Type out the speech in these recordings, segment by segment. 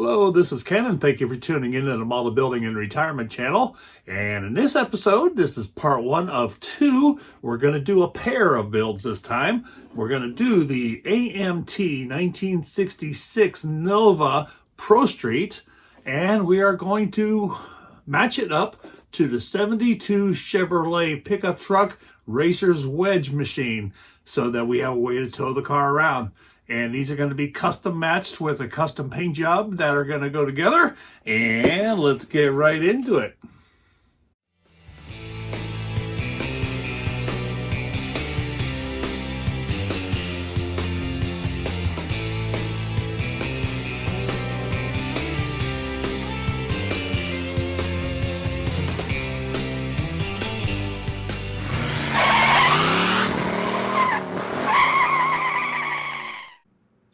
Hello, this is Ken, and thank you for tuning in to the Model Building and Retirement channel. And in this episode, this is part one of two. We're going to do a pair of builds this time. We're going to do the AMT 1966 Nova Pro Street, and we are going to match it up to the 72 Chevrolet pickup truck Racer's Wedge machine so that we have a way to tow the car around. And these are going to be custom matched with a custom paint job that are going to go together. And let's get right into it.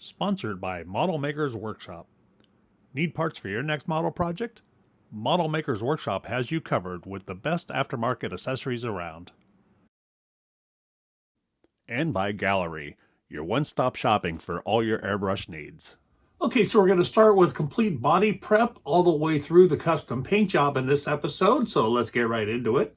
Sponsored by Model Makers Workshop. Need parts for your next model project? Model Makers Workshop has you covered with the best aftermarket accessories around. And by Gaahleri, your one-stop shopping for all your airbrush needs. Okay, so we're going to start with complete body prep all the way through the custom paint job in this episode, so let's get right into it.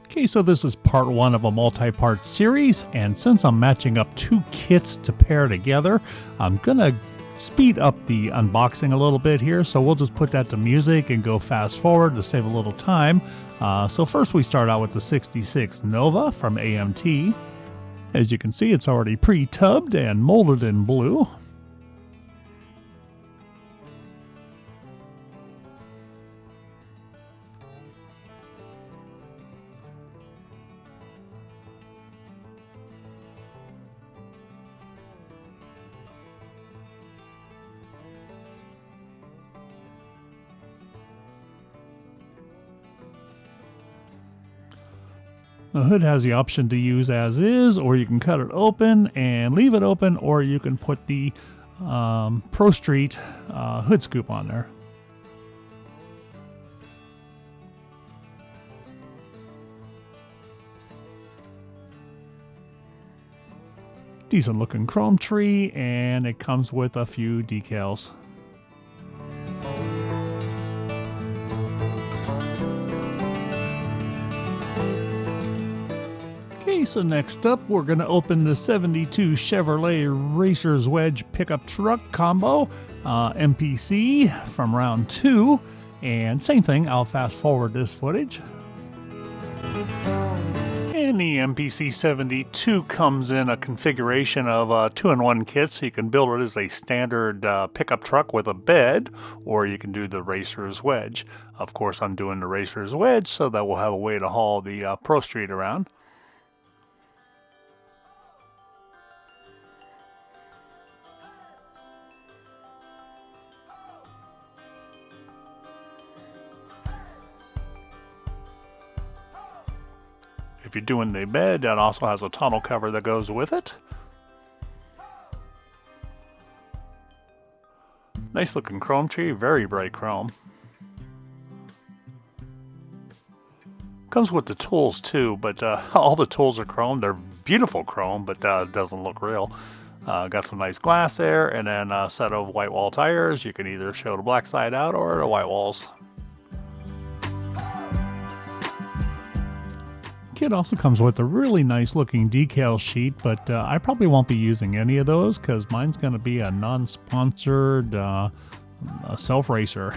Okay, so this is part one of a multi-part series, and since I'm matching up two kits to pair together, I'm gonna speed up the unboxing a little bit here, so we'll just put that to music and go fast forward to save a little time. So first we start out with the 66 Nova from AMT. As you can see, it's already pre-tubbed and molded in blue. The hood has the option to use as is, or you can cut it open and leave it open, or you can put the Pro Street hood scoop on there. Decent looking chrome tree, and it comes with a few decals. So next up, we're going to open the 72 Chevrolet Racer's Wedge pickup truck combo, MPC from round 2. And same thing, I'll fast forward this footage. And the MPC 72 comes in a configuration of 2-in-1 kit, so you can build it as a standard pickup truck with a bed, or you can do the Racer's Wedge. Of course, I'm doing the Racer's Wedge so that we'll have a way to haul the Pro Street around. If you're doing the bed, that also has a tonneau cover that goes with it. Nice looking chrome tree, very bright chrome. Comes with the tools too, but all the tools are chrome. They're beautiful chrome, but it doesn't look real. Got some nice glass there, and then a set of white wall tires. You can either show the black side out or the white walls. Kit also comes with a really nice looking decal sheet, but I probably won't be using any of those because mine's going to be a non-sponsored self-racer.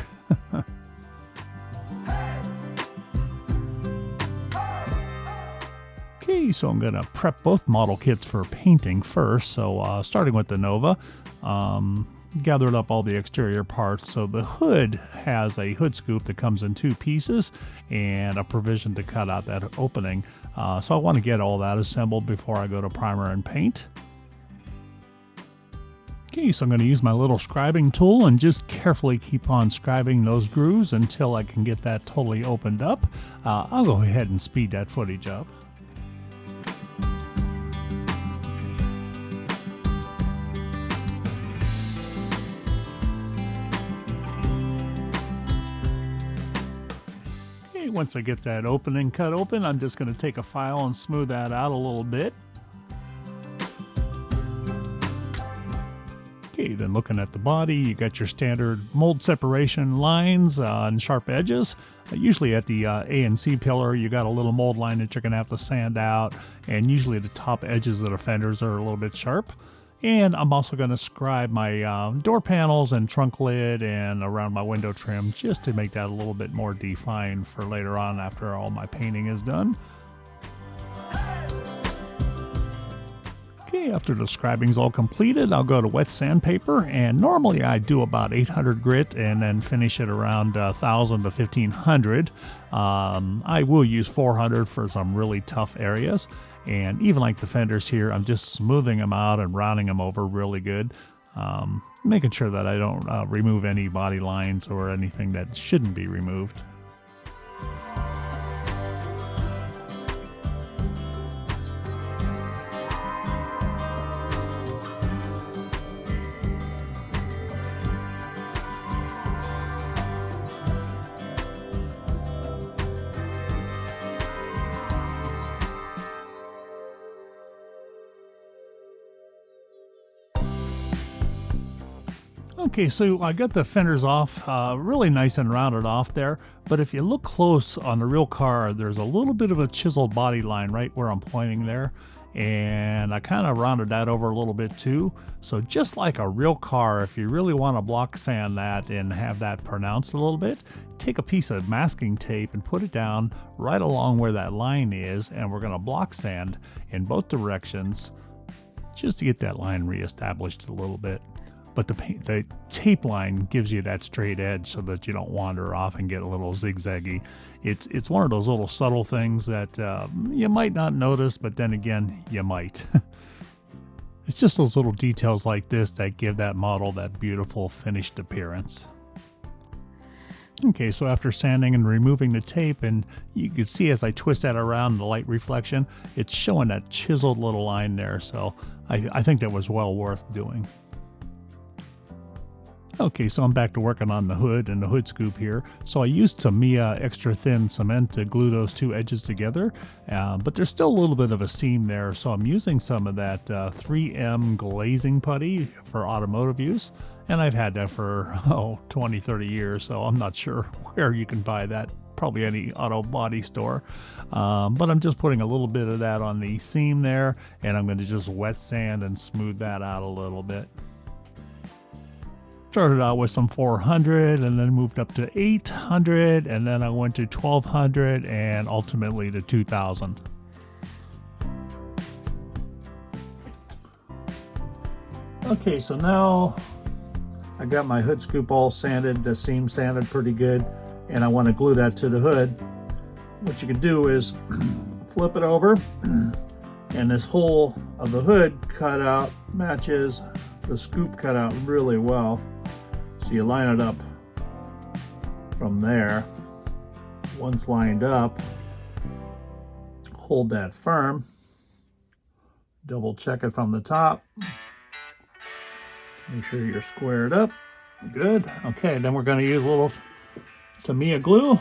Okay, so I'm going to prep both model kits for painting first. So starting with the Nova, gathered up all the exterior parts. So the hood has a hood scoop that comes in two pieces and a provision to cut out that opening. So I want to get all that assembled before I go to primer and paint. Okay, so I'm going to use my little scribing tool and just carefully keep on scribing those grooves until I can get that totally opened up. I'll go ahead and speed that footage up. Once I get that opening cut open, I'm just going to take a file and smooth that out a little bit. Okay, then looking at the body, you got your standard mold separation lines and sharp edges. Usually at the A and C pillar, you got a little mold line that you're going to have to sand out, and usually the top edges of the fenders are a little bit sharp. And I'm also going to scribe my door panels and trunk lid and around my window trim just to make that a little bit more defined for later on after all my painting is done. Okay, after the scribing's all completed, I'll go to wet sandpaper, and normally I do about 800 grit and then finish it around 1,000 to 1,500. I will use 400 for some really tough areas, and even like the fenders here, I'm just smoothing them out and rounding them over really good, making sure that I don't remove any body lines or anything that shouldn't be removed. Okay, so I got the fenders off, really nice and rounded off there, but if you look close on the real car, there's a little bit of a chiseled body line right where I'm pointing there, and I kind of rounded that over a little bit too. So just like a real car, if you really want to block sand that and have that pronounced a little bit, take a piece of masking tape and put it down right along where that line is, and we're going to block sand in both directions just to get that line reestablished a little bit. But the tape line gives you that straight edge so that you don't wander off and get a little zigzaggy. It's one of those little subtle things that you might not notice, but then again, you might. It's just those little details like this that give that model that beautiful finished appearance. Okay, so after sanding and removing the tape, and you can see as I twist that around the light reflection, it's showing that chiseled little line there, so I think that was well worth doing. Okay, so I'm back to working on the hood and the hood scoop here. So I used Tamiya extra thin cement to glue those two edges together, but there's still a little bit of a seam there, so I'm using some of that 3M glazing putty for automotive use, and I've had that for 20, 30 years, so I'm not sure where you can buy that. Probably any auto body store, but I'm just putting a little bit of that on the seam there, and I'm going to just wet sand and smooth that out a little bit. Started out with some 400 and then moved up to 800, and then I went to 1200 and ultimately to 2000. Okay, so now I got my hood scoop all sanded, the seam sanded pretty good, and I want to glue that to the hood. What you can do is flip it over, and this hole of the hood cutout matches the scoop cutout really well. So you line it up from there. Once lined up, hold that firm, double check it from the top, make sure you're squared up. Good. Okay, then we're going to use a little Tamiya glue.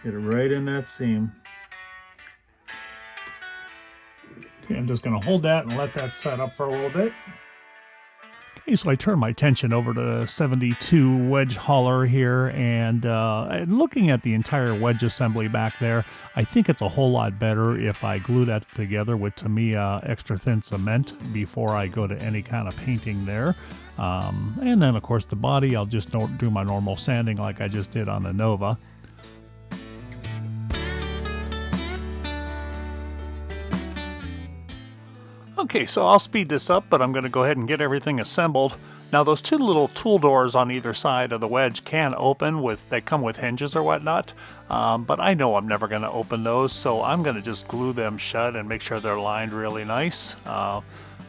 Get it right in that seam. Okay, I'm just going to hold that and let that set up for a little bit. Okay, so I turn my attention over to 72 wedge hauler here, and looking at the entire wedge assembly back there, I think it's a whole lot better if I glue that together with Tamiya extra thin cement before I go to any kind of painting there. And then of course the body, I'll just do my normal sanding like I just did on the Nova. Okay, so I'll speed this up, but I'm going to go ahead and get everything assembled. Now those two little tool doors on either side of the wedge can open, they come with hinges or whatnot, but I know I'm never going to open those, so I'm going to just glue them shut and make sure they're lined really nice,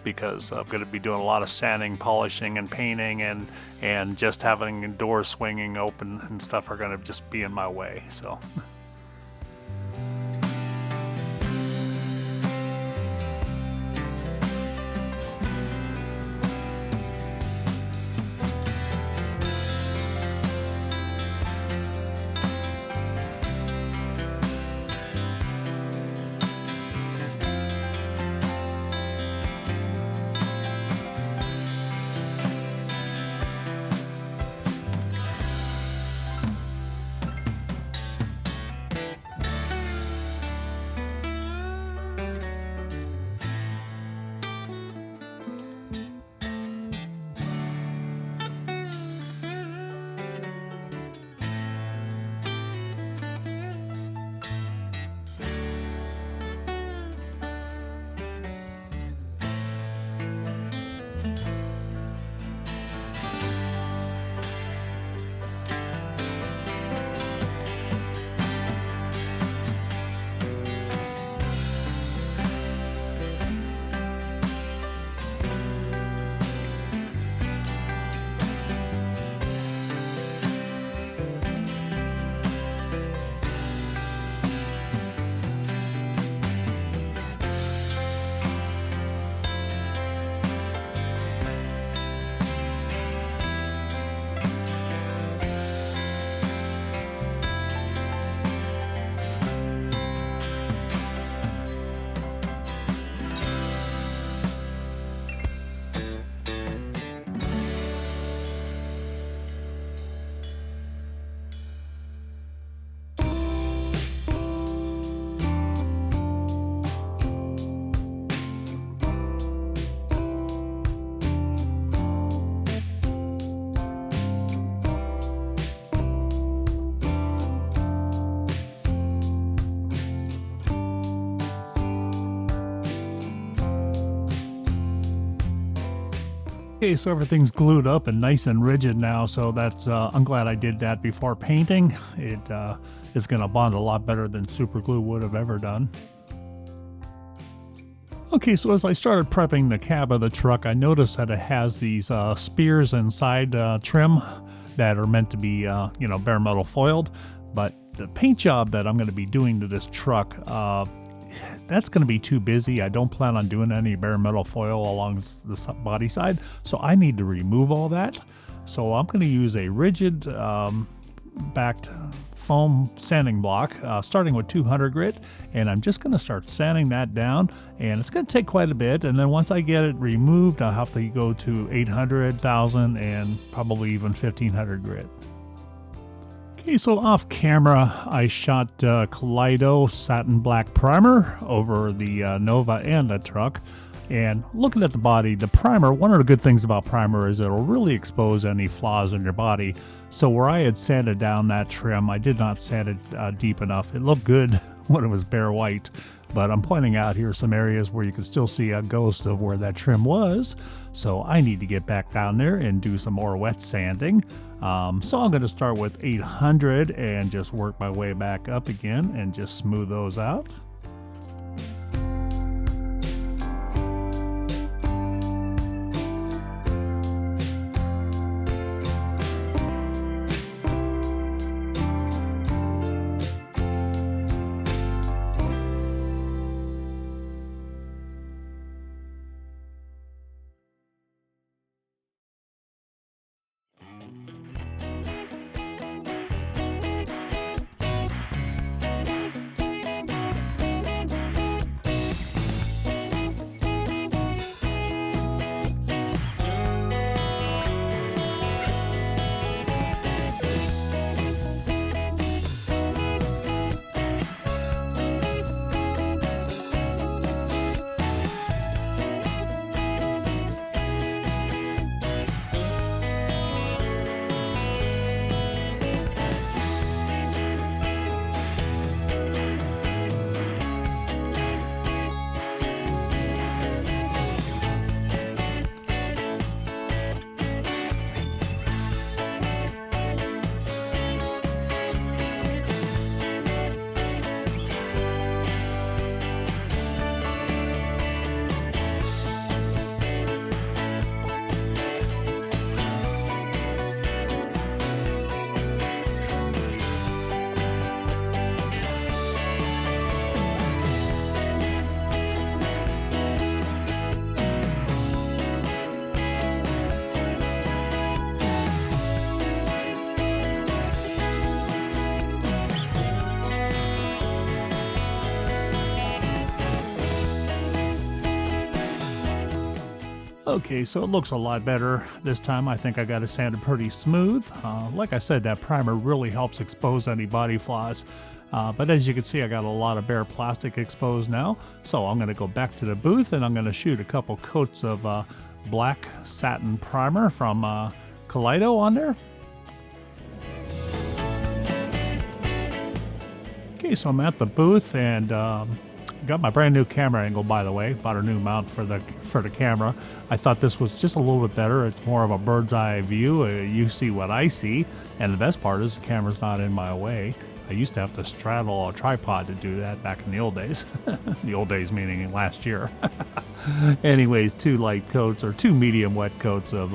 because I'm going to be doing a lot of sanding, polishing, and painting, and just having doors swinging open and stuff are going to just be in my way, so... Okay, so everything's glued up and nice and rigid now, so that's I'm glad I did that before painting. It is going to bond a lot better than super glue would have ever done. Okay, so as I started prepping the cab of the truck, I noticed that it has these spears inside trim that are meant to be, bare metal foiled. But the paint job that I'm going to be doing to this truck, that's going to be too busy. I don't plan on doing any bare metal foil along the body side, so I need to remove all that. So I'm going to use a rigid backed foam sanding block, starting with 200 grit, and I'm just going to start sanding that down, and it's going to take quite a bit. And then once I get it removed, I'll have to go to 800, 1000, and probably even 1500 grit. Okay, so off camera, I shot Kaleido satin black primer over the Nova and the truck. And looking at the body, the primer, one of the good things about primer is it'll really expose any flaws in your body. So where I had sanded down that trim, I did not sand it deep enough. It looked good when it was bare white, but I'm pointing out here some areas where you can still see a ghost of where that trim was. So I need to get back down there and do some more wet sanding. So I'm going to start with 800 and just work my way back up again and just smooth those out. Okay, so it looks a lot better this time. I think I got it sanded pretty smooth. Like I said, that primer really helps expose any body flaws. But as you can see, I got a lot of bare plastic exposed now. So I'm going to go back to the booth and I'm going to shoot a couple coats of black satin primer from Kaleido on there. Okay, so I'm at the booth and got my brand new camera angle, by the way. Bought a new mount for the camera. I thought this was just a little bit better. It's more of a bird's eye view. You see what I see, and the best part is the camera's not in my way. I used to have to straddle a tripod to do that back in the old days. The old days meaning last year. Anyways, 2 light coats or 2 medium wet coats of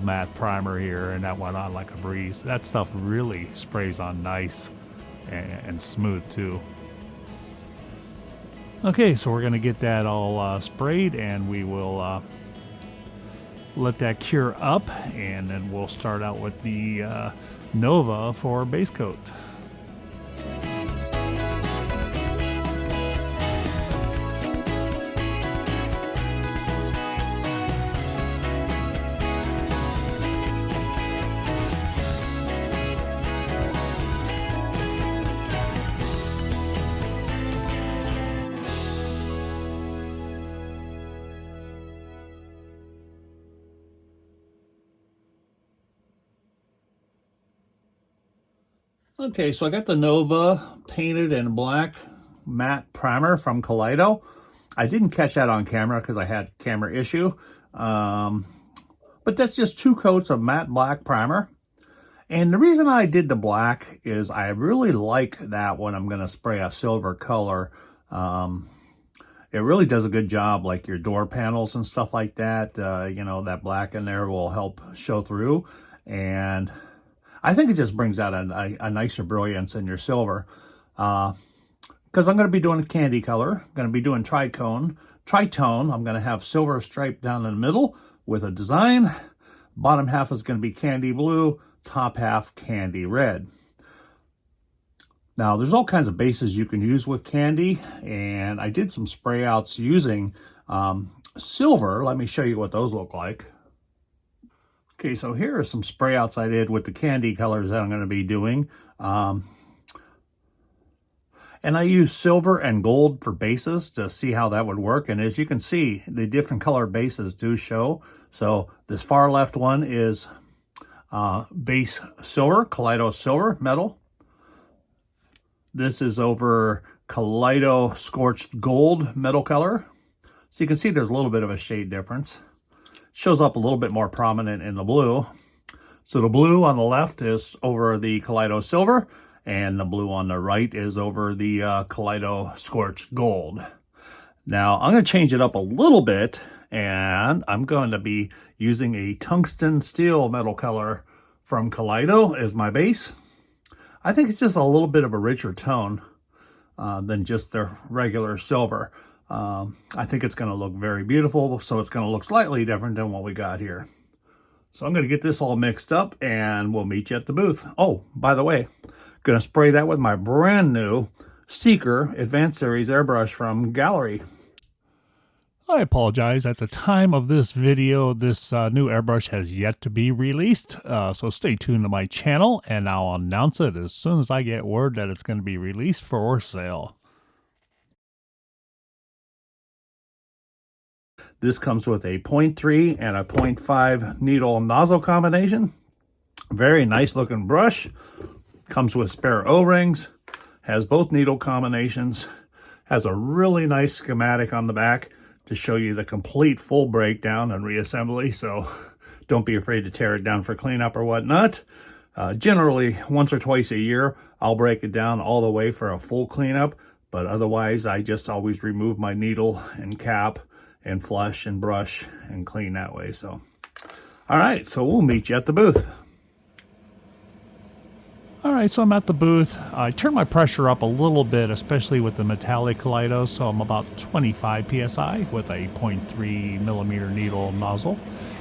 matte primer here, and that went on like a breeze. That stuff really sprays on nice and smooth too. Okay, so we're going to get that all sprayed, and we will let that cure up, and then we'll start out with the Nova for base coat. Okay, so I got the Nova painted in black matte primer from Kaleido. I didn't catch that on camera because I had camera issue. But that's just 2 coats of matte black primer. And the reason I did the black is I really like that when I'm going to spray a silver color. It really does a good job, like your door panels and stuff like that. You know, that black in there will help show through. And I think it just brings out a nicer brilliance in your silver. Because I'm going to be doing a candy color. I'm going to be doing tritone. I'm going to have silver stripe down in the middle with a design. Bottom half is going to be candy blue. Top half candy red. Now, there's all kinds of bases you can use with candy, and I did some spray outs using silver. Let me show you what those look like. Okay, so here are some spray outs I did with the candy colors that I'm going to be doing. And I use silver and gold for bases to see how that would work. And as you can see, the different color bases do show. So this far left one is base silver, Kaleido silver metal. This is over Kaleido Scorched Gold metal color. So you can see there's a little bit of a shade difference. Shows up a little bit more prominent in the blue. So the blue on the left is over the Kaleido Silver, and the blue on the right is over the Kaleido Scorched Gold. Now I'm going to change it up a little bit, and I'm going to be using a tungsten steel metal color from Kaleido as my base. I think it's just a little bit of a richer tone than just the regular silver. I think it's going to look very beautiful, so it's going to look slightly different than what we got here. So I'm going to get this all mixed up, and we'll meet you at the booth. Oh, by the way, going to spray that with my brand new Seeker Advanced Series airbrush from Gaahleri. I apologize. At the time of this video, this new airbrush has yet to be released. So stay tuned to my channel, and I'll announce it as soon as I get word that it's going to be released for sale. This comes with a 0.3 and a 0.5 needle nozzle combination. Very nice looking brush. Comes with spare O-rings. Has both needle combinations. Has a really nice schematic on the back to show you the complete full breakdown and reassembly, so don't be afraid to tear it down for cleanup or whatnot. Generally, once or twice a year, I'll break it down all the way for a full cleanup, but otherwise, I just always remove my needle and cap and flush and brush and clean that way. So, all right, so we'll meet you at the booth. All right, so I'm at the booth. I turned my pressure up a little bit, especially with the metallic Kaleido, so I'm about 25 psi with a 0.3 millimeter needle nozzle.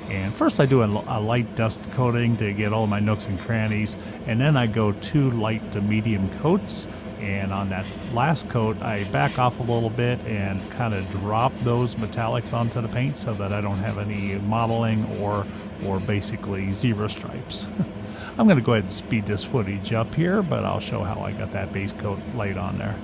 And first I do a light dust coating to get all my nooks and crannies, and then I go 2 light to medium coats. And on that last coat, I back off a little bit and kind of drop those metallics onto the paint so that I don't have any mottling or basically zero stripes. I'm going to go ahead and speed this footage up here, but I'll show how I got that base coat laid on there.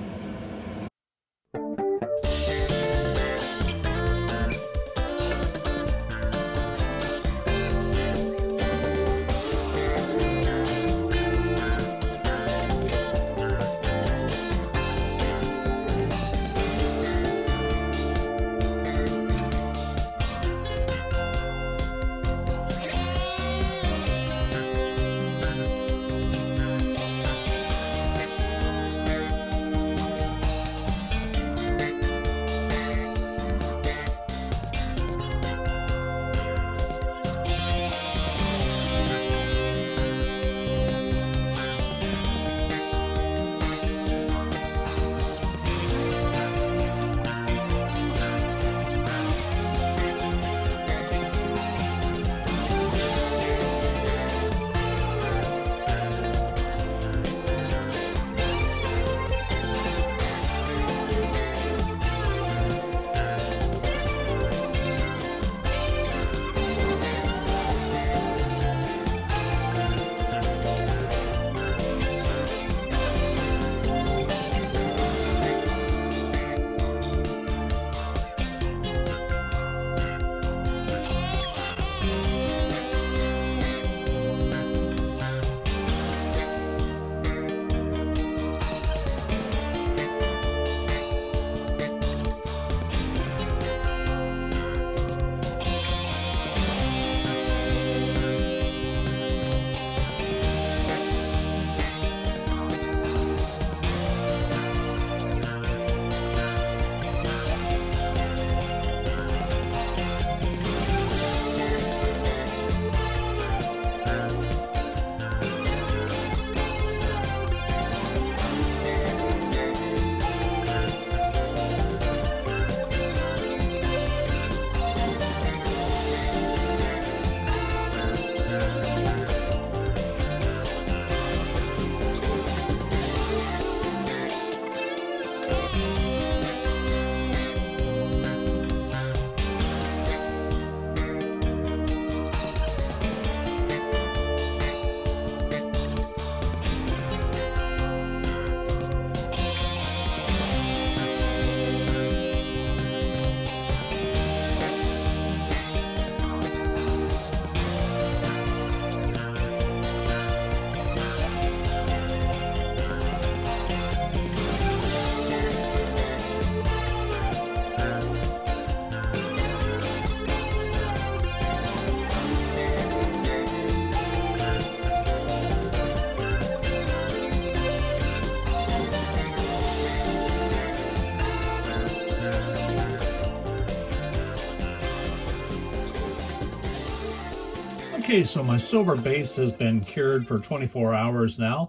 Okay, so my silver base has been cured for 24 hours now.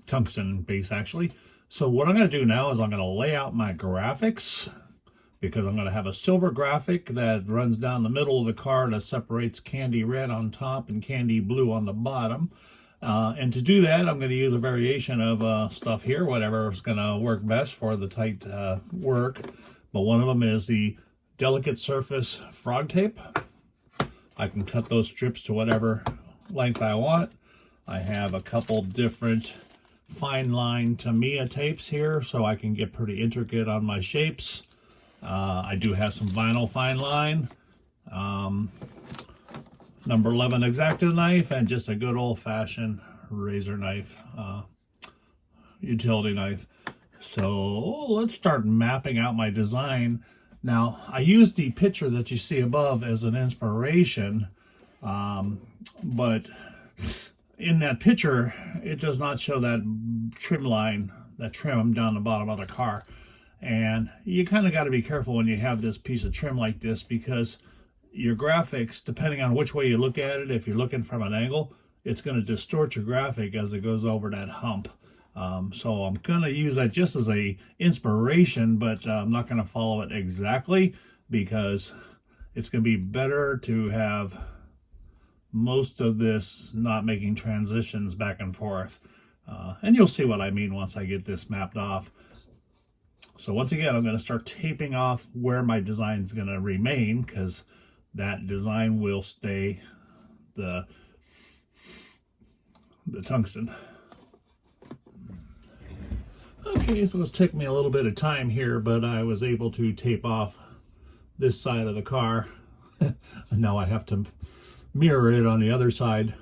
Tungsten base, actually. So what I'm going to do now is I'm going to lay out my graphics, because I'm going to have a silver graphic that runs down the middle of the car that separates candy red on top and candy blue on the bottom. And to do that, I'm going to use a variation of stuff here, whatever is going to work best for the tight work. But one of them is the delicate surface frog tape. I can cut those strips to whatever length I want. I have a couple different fine line Tamiya tapes here, so I can get pretty intricate on my shapes. I do have some vinyl fine line, number 11 X-Acto knife, and just a good old-fashioned razor knife, utility knife. So let's start mapping out my design. Now, I used the picture that you see above as an inspiration, but in that picture, it does not show that trim line, that trim down the bottom of the car. And you kind of got to be careful when you have this piece of trim like this, because your graphics, depending on which way you look at it, if you're looking from an angle, it's going to distort your graphic as it goes over that hump. So I'm going to use that just as a inspiration, but I'm not going to follow it exactly, because it's going to be better to have most of this not making transitions back and forth. And you'll see what I mean once I get this mapped off. So once again, I'm going to start taping off where my design is going to remain, because that design will stay the tungsten. Okay, so it's taken me a little bit of time here, but I was able to tape off this side of the car. And now I have to mirror it on the other side.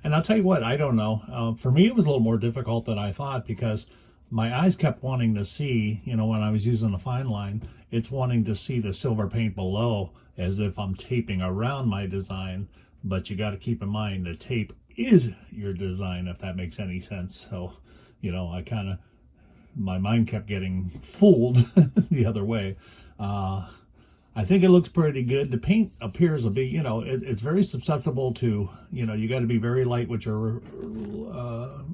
And I'll tell you what, I don't know. For me, it was a little more difficult than I thought, because my eyes kept wanting to see, you know, when I was using the fine line, it's wanting to see the silver paint below as if I'm taping around my design. But you got to keep in mind the tape is your design, if that makes any sense. So, you know, my mind kept getting fooled the other way. I think it looks pretty good. The paint appears to be, you know, it's very susceptible to, you know, you got to be very light with your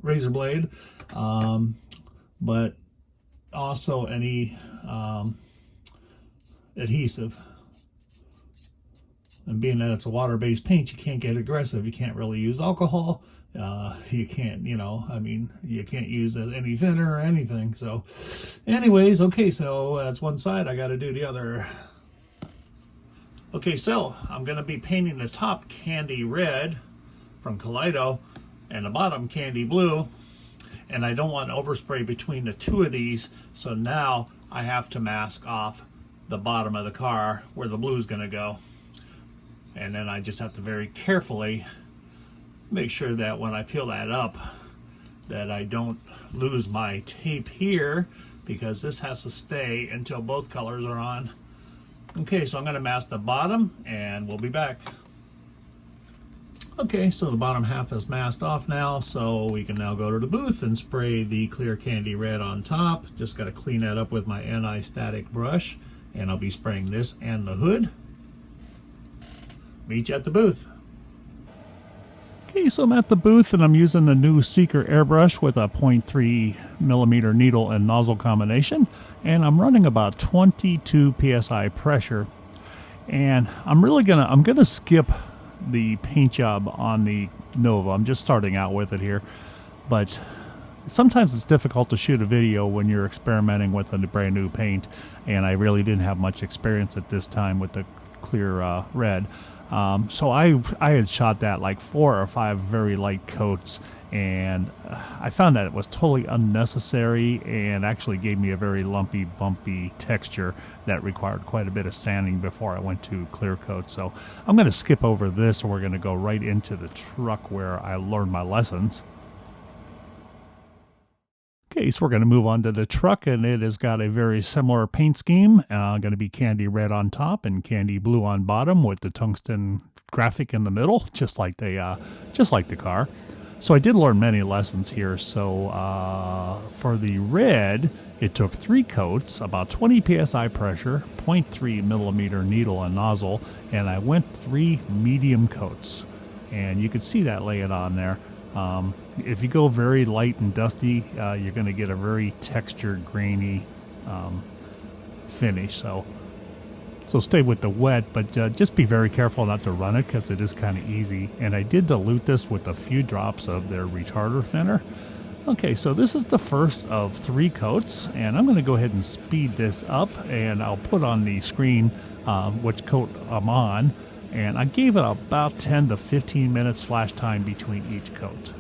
razor blade. But also any adhesive. And being that it's a water-based paint, you can't get aggressive. You can't really use alcohol. You can't, you know, I mean, you can't use any thinner or anything. So anyways, okay, so that's one side. I got to do the other. Okay, so I'm going to be painting the top candy red from Kaleido and the bottom candy blue. And I don't want overspray between the two of these, so now I have to mask off the bottom of the car where the blue is going to go. And then I just have to very carefully make sure that when I peel that up, that I don't lose my tape here, because this has to stay until both colors are on. Okay, so I'm going to mask the bottom, and we'll be back. Okay, so the bottom half is masked off now, so we can now go to the booth and spray the clear candy red on top. Just got to clean that up with my anti-static brush, and I'll be spraying this and the hood. Meet you at the booth. Okay, so I'm at the booth, and I'm using the new Seeker airbrush with a 0.3 millimeter needle and nozzle combination, and I'm running about 22 psi pressure. And I'm gonna skip the paint job on the Nova. I'm just starting out with it here, but sometimes it's difficult to shoot a video when you're experimenting with a brand new paint, and I really didn't have much experience at this time with the clear red. So I had shot that like 4 or 5 very light coats, and I found that it was totally unnecessary and actually gave me a very lumpy, bumpy texture that required quite a bit of sanding before I went to clear coat. So I'm going to skip over this, and we're going to go right into the truck where I learned my lessons. Okay, so we're going to move on to the truck, and it has got a very similar paint scheme. Going to be candy red on top and candy blue on bottom with the tungsten graphic in the middle, just like the car. So I did learn many lessons here. So for the red, It took 3 coats, about 20 psi pressure, 0.3 millimeter needle and nozzle, and I went 3 medium coats. And you can see that laying on there. If you go very light and dusty, you're going to get a very textured, grainy finish. So stay with the wet, but just be very careful not to run it because it is kind of easy. And I did dilute this with a few drops of their retarder thinner. Okay, so this is the first of 3 coats, and I'm going to go ahead and speed this up, and I'll put on the screen which coat I'm on, and I gave it about 10 to 15 minutes flash time between each coat.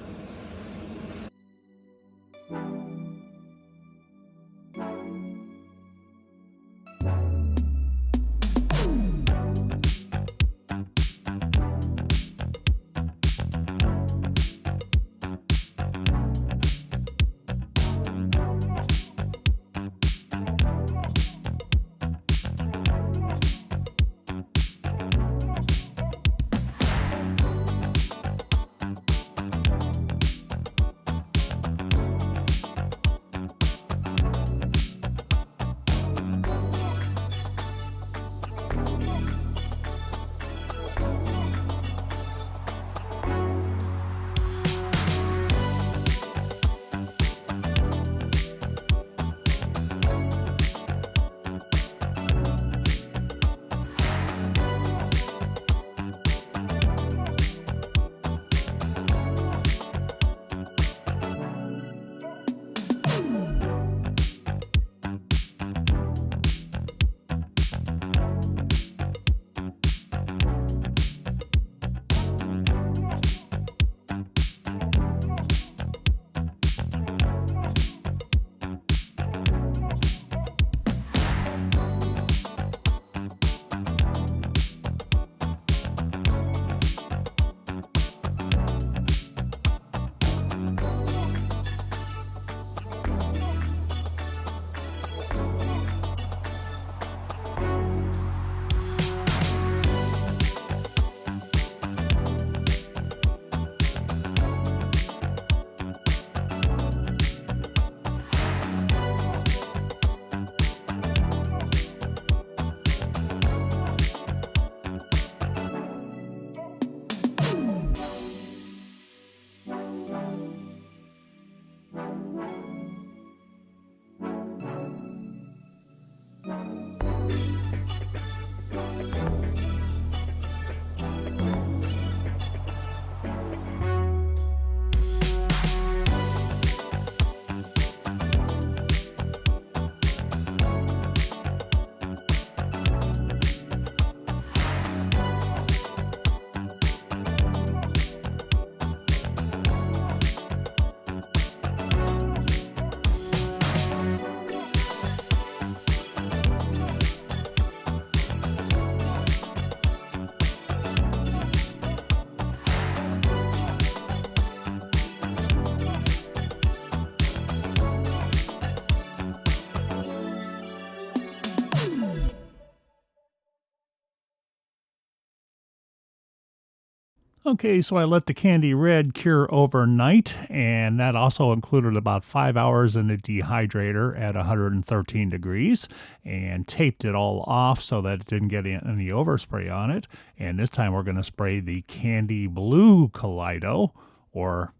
Okay, so I let the candy red cure overnight, and that also included about 5 hours in the dehydrator at 113 degrees, and taped it all off so that it didn't get any overspray on it. And this time we're going to spray the candy blue Kaleido, or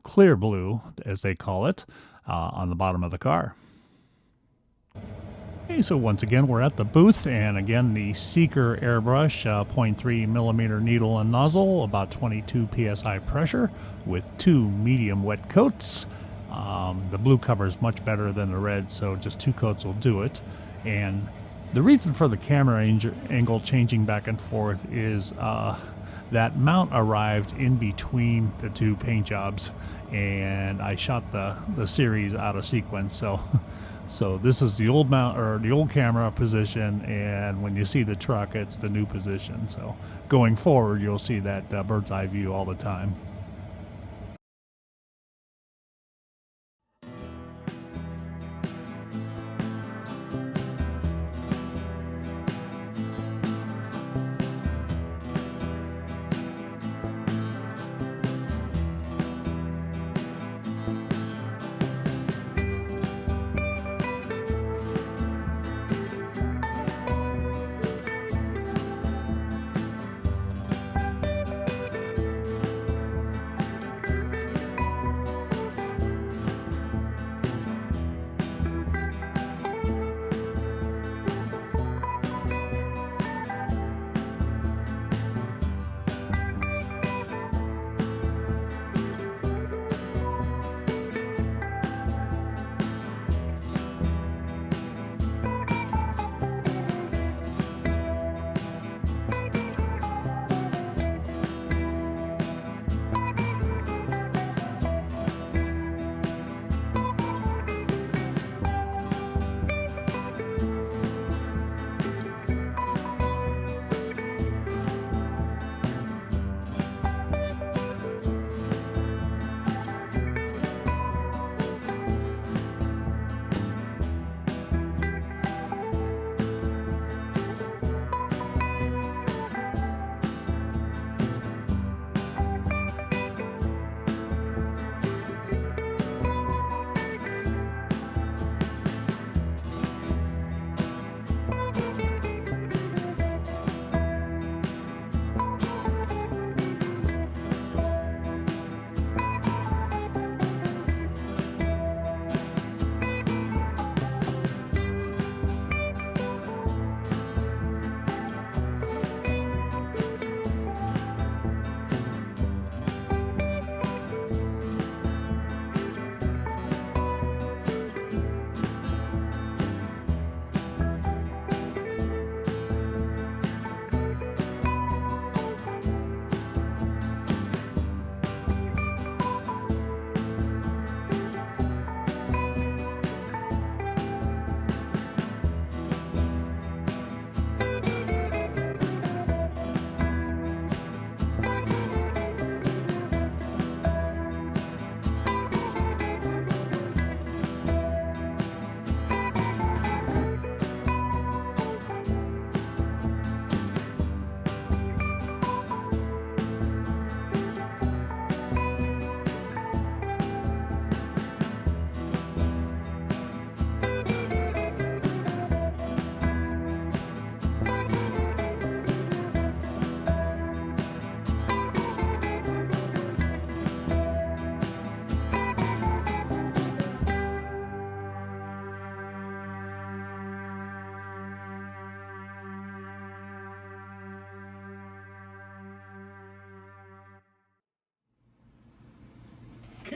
clear blue as they call it, on the bottom of the car. Okay, so once again, we're at the booth, and again, the Seeker airbrush, 0.3 millimeter needle and nozzle, about 22 psi pressure, with 2 medium wet coats. The blue covers much better than the red, so just 2 coats will do it. And the reason for the camera angle changing back and forth is that mount arrived in between the 2 paint jobs, and I shot the series out of sequence, So this is the old mount, or the old camera position, and when you see the truck, it's the new position. So going forward, you'll see that bird's eye view all the time.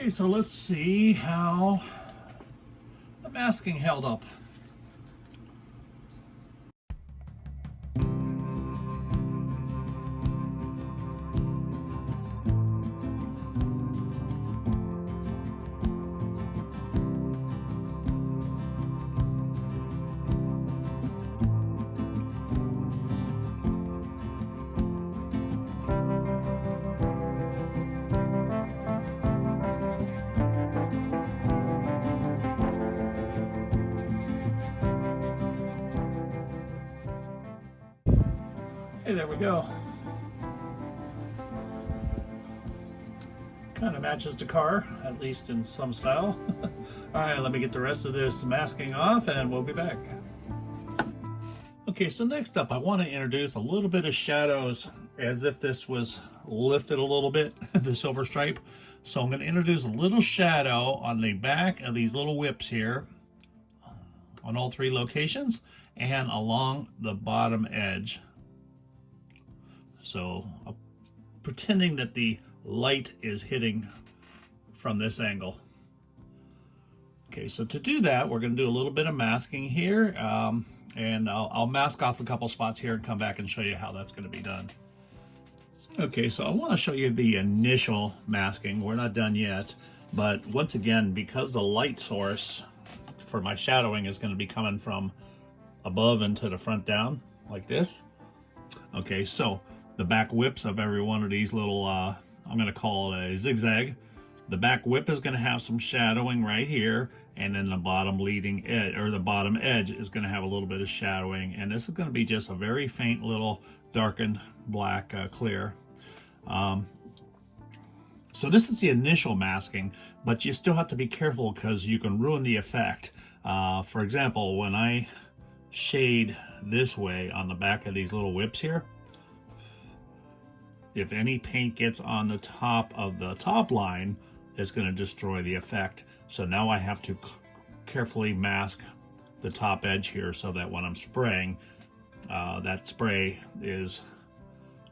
Okay, so let's see how the masking held up. Hey, there we go. Kind of matches the car, at least in some style. All right, let me get the rest of this masking off and we'll be back. Okay, so next up, I want to introduce a little bit of shadows as if this was lifted a little bit, the silver stripe. So I'm going to introduce a little shadow on the back of these little whips here on all three locations and along the bottom edge. So pretending that the light is hitting from this angle. Okay, so to do that, we're going to do a little bit of masking here, and I'll mask off a couple spots here and come back and show you how that's going to be done. Okay, so I want to show you the initial masking. We're not done yet, but once again, because the light source for my shadowing is going to be coming from above and to the front down, like this. Okay, so the back whips of every one of these little, I'm going to call it a zigzag. The back whip is going to have some shadowing right here, and then the bottom leading edge, or the bottom edge, is going to have a little bit of shadowing, and this is going to be just a very faint little darkened black clear. So this is the initial masking, but you still have to be careful because you can ruin the effect. For example, when I shade this way on the back of these little whips here, if any paint gets on the top of the top line, it's going to destroy the effect. So now I have to carefully mask the top edge here so that when I'm spraying, that spray is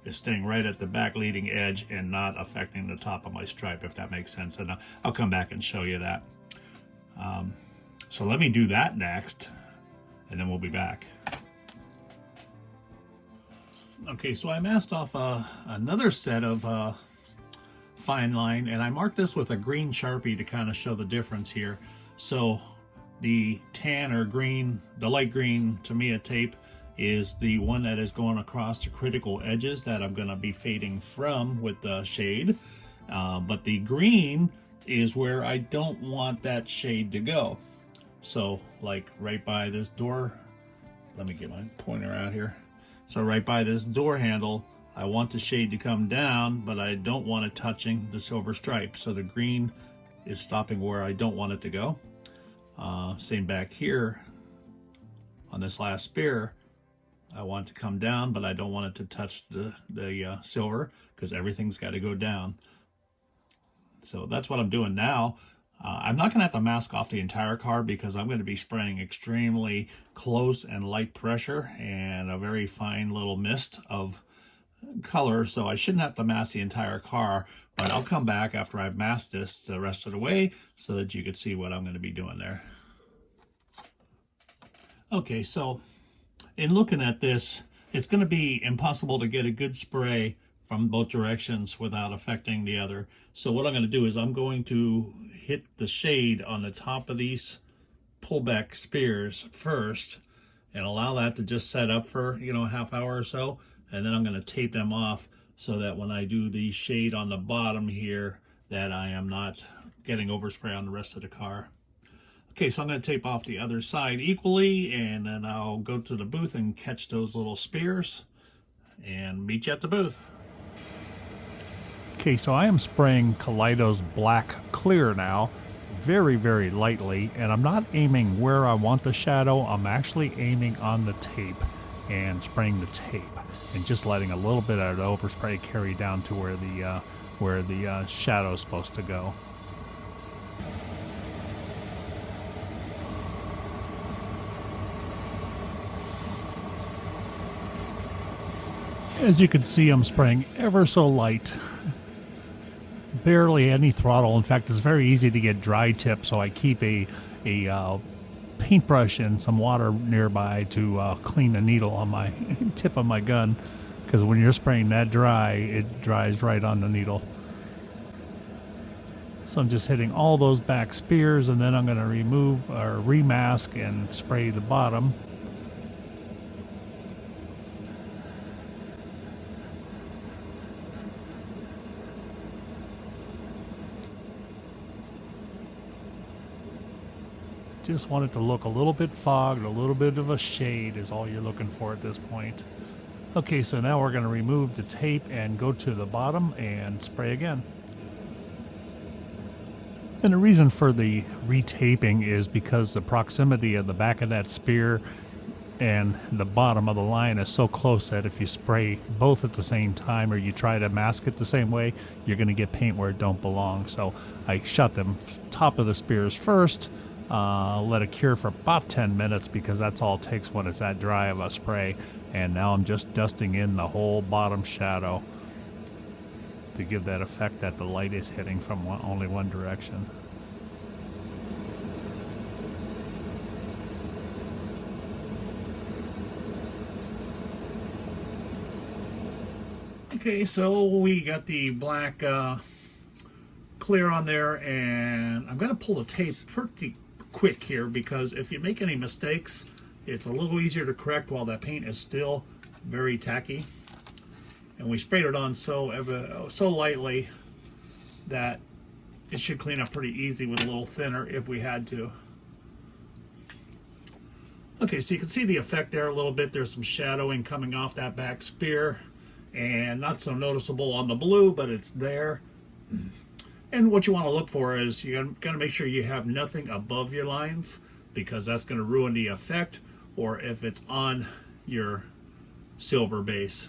staying right at the back leading edge and not affecting the top of my stripe, if that makes sense. And I'll come back and show you that. So let me do that next, and then we'll be back. Okay, so I masked off another set of fine line, and I marked this with a green Sharpie to kind of show the difference here. So the tan or green, the light green Tamiya tape is the one that is going across the critical edges that I'm going to be fading from with the shade. But the green is where I don't want that shade to go. So like right by this door, let me get my pointer out here. So right by this door handle, I want the shade to come down, but I don't want it touching the silver stripe. So the green is stopping where I don't want it to go. Same back here on this last spear. I want it to come down, but I don't want it to touch the silver because everything's got to go down. So that's what I'm doing now. I'm not going to have to mask off the entire car because I'm going to be spraying extremely close and light pressure and a very fine little mist of color. So I shouldn't have to mask the entire car, but I'll come back after I've masked this the rest of the way so that you can see what I'm going to be doing there. Okay, so in looking at this, it's going to be impossible to get a good spray from both directions without affecting the other. So what I'm going to do is I'm going to hit the shade on the top of these pullback spears first and allow that to just set up for, a half hour or so. And then I'm going to tape them off so that when I do the shade on the bottom here, that I am not getting overspray on the rest of the car. Okay, so I'm going to tape off the other side equally, and then I'll go to the booth and catch those little spears and meet you at the booth. Okay, so I am spraying Kaleido's Black Clear now, very, very lightly, and I'm not aiming where I want the shadow. I'm actually aiming on the tape and spraying the tape and just letting a little bit of the overspray carry down to where the shadow is supposed to go. As you can see, I'm spraying ever so light, barely any throttle. In fact, it's very easy to get dry tip, so I keep a paintbrush and some water nearby to clean the needle on my tip of my gun, because when you're spraying that dry, it dries right on the needle. So I'm just hitting all those back spears, and then I'm going to remove or remask and spray the bottom. Just want it to look a little bit fogged, a little bit of a shade is all you're looking for at this point. Okay, so now we're going to remove the tape and go to the bottom and spray again. And the reason for the retaping is because the proximity of the back of that spear and the bottom of the line is so close that if you spray both at the same time or you try to mask it the same way, you're going to get paint where it don't belong. So I shot them top of the spears first, let it cure for about 10 minutes because that's all it takes when it's that dry of a spray. And now I'm just dusting in the whole bottom shadow to give that effect that the light is hitting from only one direction. Okay, so we got the black clear on there, and I'm going to pull the tape pretty quick here because if you make any mistakes, it's a little easier to correct while that paint is still very tacky. And we sprayed it on so lightly that it should clean up pretty easy with a little thinner if we had to. Okay, so you can see the effect there a little bit. There's some shadowing coming off that back spear, and not so noticeable on the blue, but it's there. And what you want to look for is you're going to make sure you have nothing above your lines, because that's going to ruin the effect, or if it's on your silver base.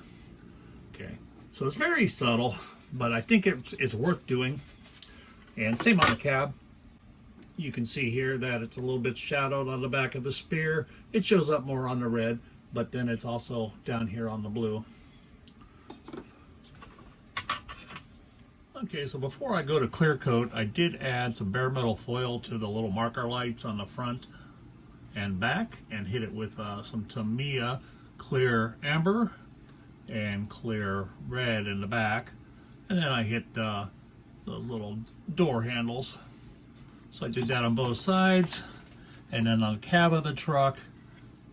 Okay, so it's very subtle, but I think it's worth doing. And same on the cab. You can see here that it's a little bit shadowed on the back of the spear. It shows up more on the red, but then it's also down here on the blue. Okay, so before I go to clear coat, I did add some bare metal foil to the little marker lights on the front and back, and hit it with some Tamiya clear amber and clear red in the back. And then I hit those little door handles. So I did that on both sides. And then on the cab of the truck,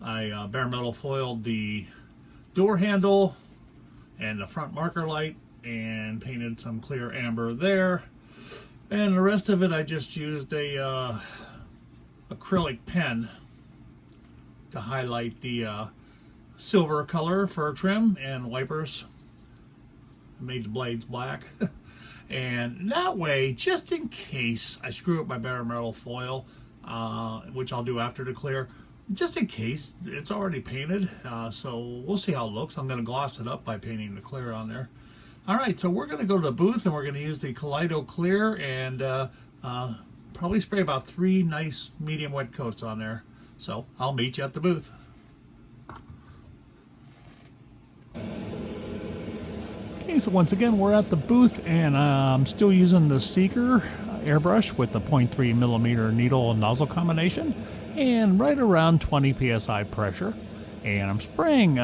I bare metal foiled the door handle and the front marker light and painted some clear amber there. And the rest of it, I just used a acrylic pen to highlight the silver color for trim and wipers. Made the blades black. And that way, just in case I screw up my bare metal foil, which I'll do after the clear, just in case it's already painted, so we'll see how it looks. I'm going to gloss it up by painting the clear on there. All right, so we're going to go to the booth and we're going to use the Kaleido Clear and probably spray about 3 nice medium wet coats on there. So I'll meet you at the booth. Okay, so once again, we're at the booth, and I'm still using the Seeker airbrush with the 0.3 millimeter needle and nozzle combination, and right around 20 psi pressure. And I'm spraying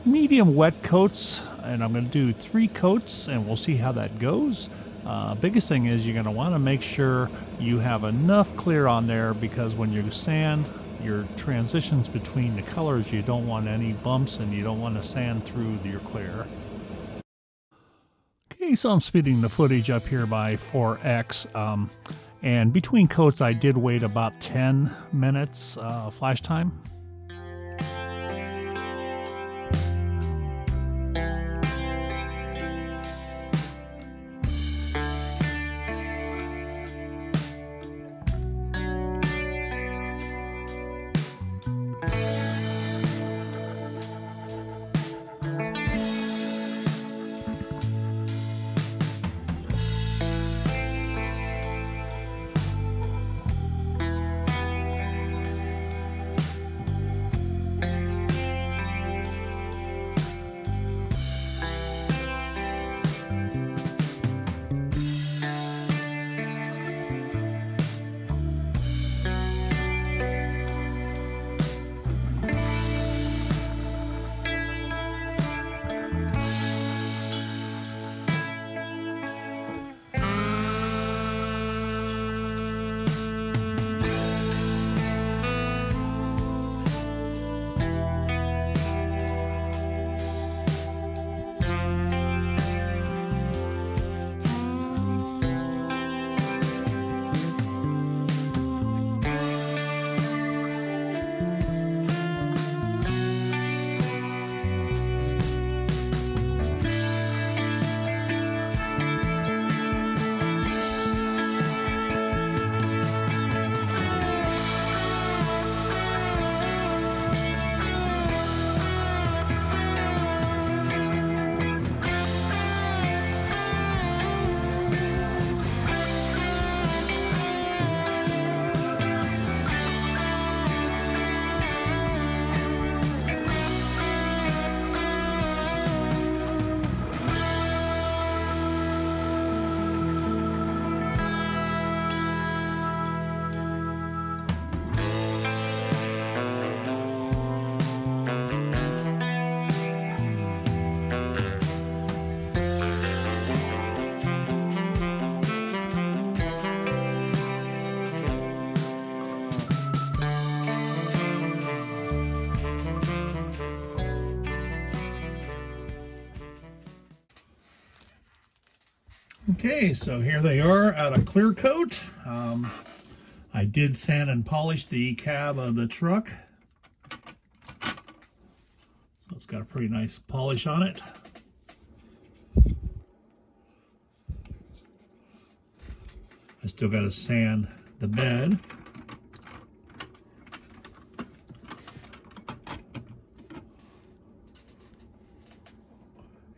medium wet coats, and I'm going to do 3 coats, and we'll see how that goes. Biggest thing is you're going to want to make sure you have enough clear on there, because when you sand your transitions between the colors, you don't want any bumps, and you don't want to sand through your clear. Okay, so I'm speeding the footage up here by 4x, and between coats I did wait about 10 minutes flash time. Okay, so here they are out of clear coat. I did sand and polish the cab of the truck. So it's got a pretty nice polish on it. I still got to sand the bed.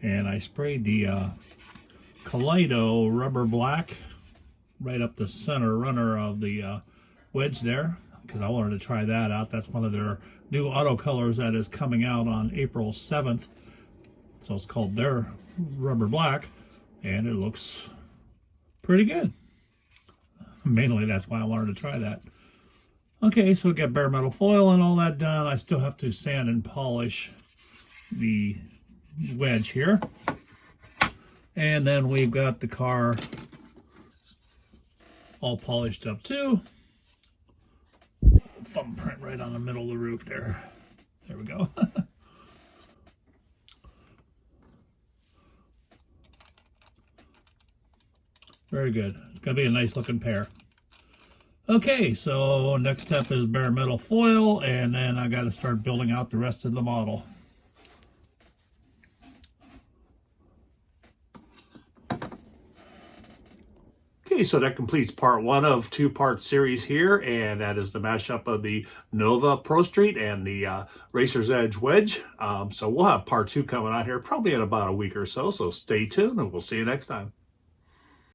And I sprayed the Kaleido rubber black right up the center runner of the wedge there, because I wanted to try that out. That's one of their new auto colors that is coming out on April 7th. So it's called their rubber black, and it looks pretty good. Mainly that's why I wanted to try that. Okay, so we got bare metal foil and all that done. I still have to sand and polish the wedge here. And then we've got the car all polished up too. Thumbprint right on the middle of the roof there. There we go. Very good. It's going to be a nice looking pair. Okay, so next step is bare metal foil, and then I got to start building out the rest of the model. Okay, so that completes part one of two-part series here, and that is the mashup of the Nova Pro Street and the Racer's Edge Wedge. So we'll have part two coming out here probably in about a week or so, so stay tuned and we'll see you next time.